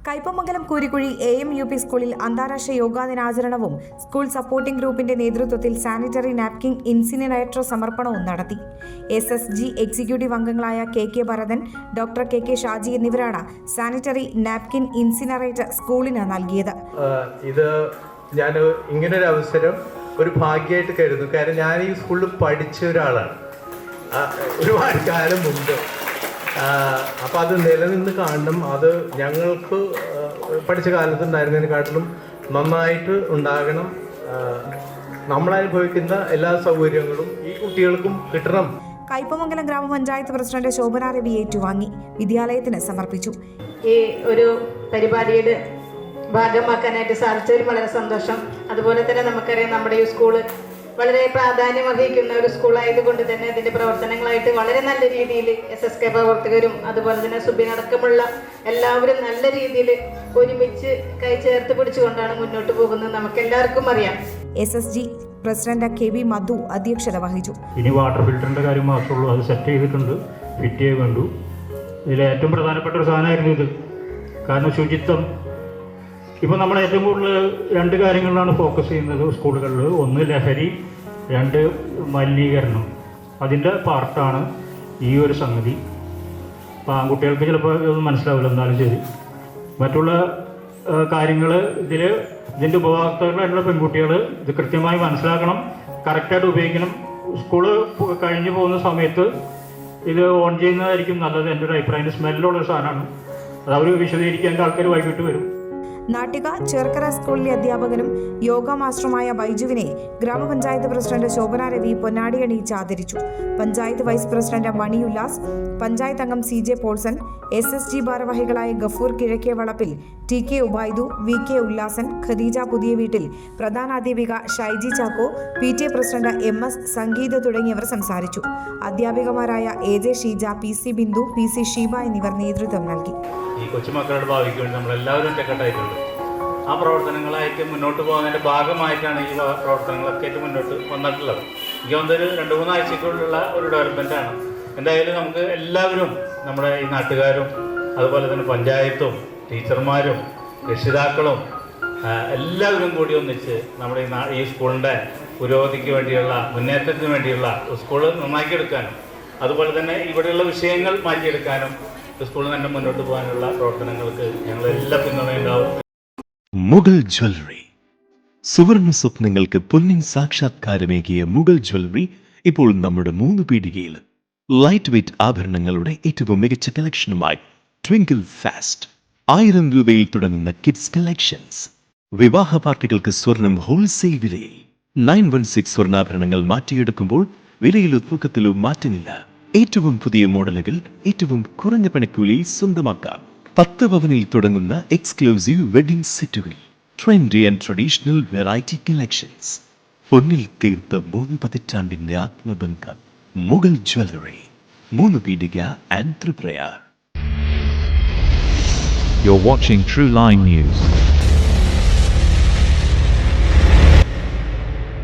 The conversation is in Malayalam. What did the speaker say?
കയ്പമംഗലം കൂരിക്കുഴി AMUP സ്കൂളിൽ അന്താരാഷ്ട്ര യോഗാ ദിനാചരണവും സ്കൂൾ സപ്പോർട്ടിംഗ് ഗ്രൂപ്പിന്റെ നേതൃത്വത്തിൽ സാനിറ്ററി നാപ്കിൻ ഇൻസിനറേറ്റർ സമർപ്പണവും നടത്തി. SSG എക്സിക്യൂട്ടീവ് അംഗങ്ങളായ KK Bharathan, doctor KK Shaji എന്നിവരാണ് സാനിറ്ററി നാപ്കിൻ ഇൻസിനറേറ്റർ സ്കൂളിന് നൽകിയത്. ഇത് ഞാൻ ഇങ്ങനൊരു അവസരം ഒരു ഭാഗ്യമായിട്ട് കരുതുന്നു. കാരണം ഞാൻ ഈ സ്കൂളിൽ പഠിച്ച ഒരാളാണ് ഒരുപാട് കാലം മുമ്പ്. അപ്പോൾ അത് നിലനിന്ന് കാണണം. അത് ഞങ്ങൾക്ക് പഠിച്ച കാലത്ത് ഉണ്ടായിരുന്നതിനെക്കാട്ടിലും നന്നായിട്ട് ഉണ്ടാകണം. നമ്മളനുഭവിക്കുന്ന എല്ലാ സൗകര്യങ്ങളും ഈ കുട്ടികൾക്കും കിട്ടണം. കയ്പമംഗലം ഗ്രാമപഞ്ചായത്ത് പ്രസിഡന്റ് ശോഭന രവി ഏറ്റുവാങ്ങി വിദ്യാലയത്തിന് സമർപ്പിച്ചു. ഈ ഒരു പരിപാടിയുടെ ഭാഗമാക്കാനായിട്ട് സാധിച്ചതിൽ വളരെ സന്തോഷം. അതുപോലെ തന്നെ നമുക്കറിയാം, നമ്മുടെ ഈ സ്കൂള് വളരെ പ്രാധാന്യം അർഹിക്കുന്ന ഒരു സ്കൂളായതുകൊണ്ട് തന്നെ അതിൻ്റെ പ്രവർത്തനങ്ങളായിട്ട് വളരെ നല്ല രീതിയിൽ SSK പ്രവർത്തകരും അതുപോലെ തന്നെ സുബിനടക്കമുള്ള എല്ലാവരും നല്ല രീതിയിൽ ഒരുമിച്ച് കൈ ചേർത്ത് പിടിച്ചുകൊണ്ടാണ് മുന്നോട്ട് പോകുന്നത്. നമുക്കെല്ലാവർക്കും അറിയാം. SSG പ്രസിഡന്റ് KB മധു അധ്യക്ഷത വഹിച്ചു. ഇനി വാട്ടർ ഫിൽറ്ററിൻ്റെ കാര്യം മാത്രമേ ഉള്ളൂ. അത് സെറ്റ് ചെയ്തിട്ടുണ്ട്, ഫിറ്റ് ചെയ്ത് കണ്ടു. ഇതിൽ ഏറ്റവും പ്രധാനപ്പെട്ട ഒരു സാധനമായിരുന്നു ഇത്. കാരണം ശുചിത്വം. ഇപ്പോൾ നമ്മൾ ഏറ്റവും കൂടുതൽ രണ്ട് കാര്യങ്ങളിലാണ് ഫോക്കസ് ചെയ്യുന്നത് സ്കൂളുകളിൽ. ഒന്ന് ലഹരി, രണ്ട് മലിനീകരണം. അതിൻ്റെ പാർട്ടാണ് ഈ ഒരു സംഗതി. അപ്പോൾ ആൺകുട്ടികൾക്ക് ചിലപ്പോൾ ഇതൊന്നും മനസ്സിലാവില്ല, എന്നാലും ശരി. മറ്റുള്ള കാര്യങ്ങൾ ഇതിൻ്റെ ഉപഭോക്താക്കളായിട്ടുള്ള പെൺകുട്ടികൾ ഇത് കൃത്യമായി മനസ്സിലാക്കണം, കറക്റ്റായിട്ട് ഉപയോഗിക്കണം. സ്കൂള് കഴിഞ്ഞു പോകുന്ന സമയത്ത് ഇത് ഓൺ ചെയ്യുന്നതായിരിക്കും നല്ലത്. എൻ്റെ ഒരു അഭിപ്രായം. സ്മെല്ലുള്ളൊരു സാധനമാണ്. അത് അവർ വിശദീകരിക്കാൻ ആൾക്കാർ വൈകിട്ട് വരും. നാട്ടിക ചേർക്കര സ്കൂളിലെ അധ്യാപകനും യോഗ മാസ്റ്ററുമായ ബൈജുവിനെ ഗ്രാമപഞ്ചായത്ത് പ്രസിഡന്റ് ശോഭന രവി പൊന്നാടി അണിയിച്ച് ആദരിച്ചു. പഞ്ചായത്ത് വൈസ് പ്രസിഡന്റ് മണി ഉല്ലാസ്, പഞ്ചായത്ത് അംഗം CJ പോൾസൺ, SSG ഭാരവാഹികളായ ഗഫൂർ കിഴക്കേ വളപ്പിൽ, TK ഉബൈദു, VK ഉല്ലാസൻ, ഖദീജ പുതിയ വീട്ടിൽ, പ്രധാനാധ്യാപിക Shaiji Chacko, PTA president MS Sangeetha തുടങ്ങിയവർ സംസാരിച്ചു. അധ്യാപികമാരായ AJ Sheeja, PC Bindu, PC Sheeba എന്നിവർ നേതൃത്വം നൽകി. ഈ കൊച്ചുമക്കളുടെ ഭാവിക്ക് വേണ്ടി നമ്മളെല്ലാവരും ഒറ്റക്കെട്ടായിട്ടുണ്ട്. ആ പ്രവർത്തനങ്ങളായിട്ട് മുന്നോട്ട് പോകുന്നതിൻ്റെ ഭാഗമായിട്ടാണ് ഈ പ്രവർത്തനങ്ങളൊക്കെ ആയിട്ട് മുന്നോട്ട് വന്നിട്ടുള്ളത്. എനിക്ക് തോന്നുന്നൊരു 2-3 ആഴ്ചക്കുള്ളിലുള്ള ഒരു ഡെവലപ്മെൻറ്റാണ്. എന്തായാലും നമുക്ക് എല്ലാവരും, നമ്മുടെ ഈ നാട്ടുകാരും അതുപോലെ തന്നെ പഞ്ചായത്തും ടീച്ചർമാരും രക്ഷിതാക്കളും എല്ലാവരും കൂടി ഒന്നിച്ച് നമ്മുടെ ഈ സ്കൂളിൻ്റെ പുരോഗതിക്ക് വേണ്ടിയുള്ള, മുന്നേറ്റത്തിന് വേണ്ടിയുള്ള സ്കൂൾ നന്നാക്കിയെടുക്കാനും അതുപോലെ തന്നെ ഇവിടെയുള്ള വിഷയങ്ങൾ മാറ്റിയെടുക്കാനും സ്കൂളിൽ തന്നെ മുന്നോട്ട് പോകാനുള്ള പ്രവർത്തനങ്ങൾക്ക് ഞങ്ങളെല്ലാ പിന്തുണയുണ്ടാവും. മുഗൾ ജ്വല്ലറി, സുവർണ സ്വപ്നങ്ങൾക്ക് പൊന്നിൻ സാക്ഷാത്കാരമേകിയ മുഗൾ ജ്വല്ലറി ഇപ്പോൾ നമ്മുടെ 3 പീടികയിൽ. ലൈറ്റ് വെയ്റ്റ് ആഭരണങ്ങളുടെ ഏറ്റവും മികച്ച കളക്ഷനുമായി ട്വിങ്കിൾ ഫാസ്റ്റ്. 1000 രൂപയിൽ തുടങ്ങുന്ന കിഡ്സ് കളക്ഷൻസ്. വിവാഹ പാർട്ടികൾക്ക് സ്വർണം ഹോൾസെയിൽ വിലയിൽ. 916 സ്വർണ്ണാഭരണങ്ങൾ മാറ്റിയെടുക്കുമ്പോൾ വിലയിലോ തൂക്കത്തിലോ മാറ്റമില്ല. ഏറ്റവും പുതിയ മോഡലുകൾ ഏറ്റവും കുറഞ്ഞ പണിക്കൂലിയിൽ സ്വന്തമാക്കാം. 10 പവനിൽ തുടങ്ങുന്ന എക്സ്ക്ലൂസീവ് വെഡിംഗ് സെറ്റുകൾ. Trendy and traditional variety collections. പൊന്നിൽ തീർത്ത 3 പതിറ്റാണ്ടിന്റെ ആത്മബന്ധം. മുഗൾ ജ്വല്ലറി, 3 പീടിക and Triprayar. You're watching True Line News.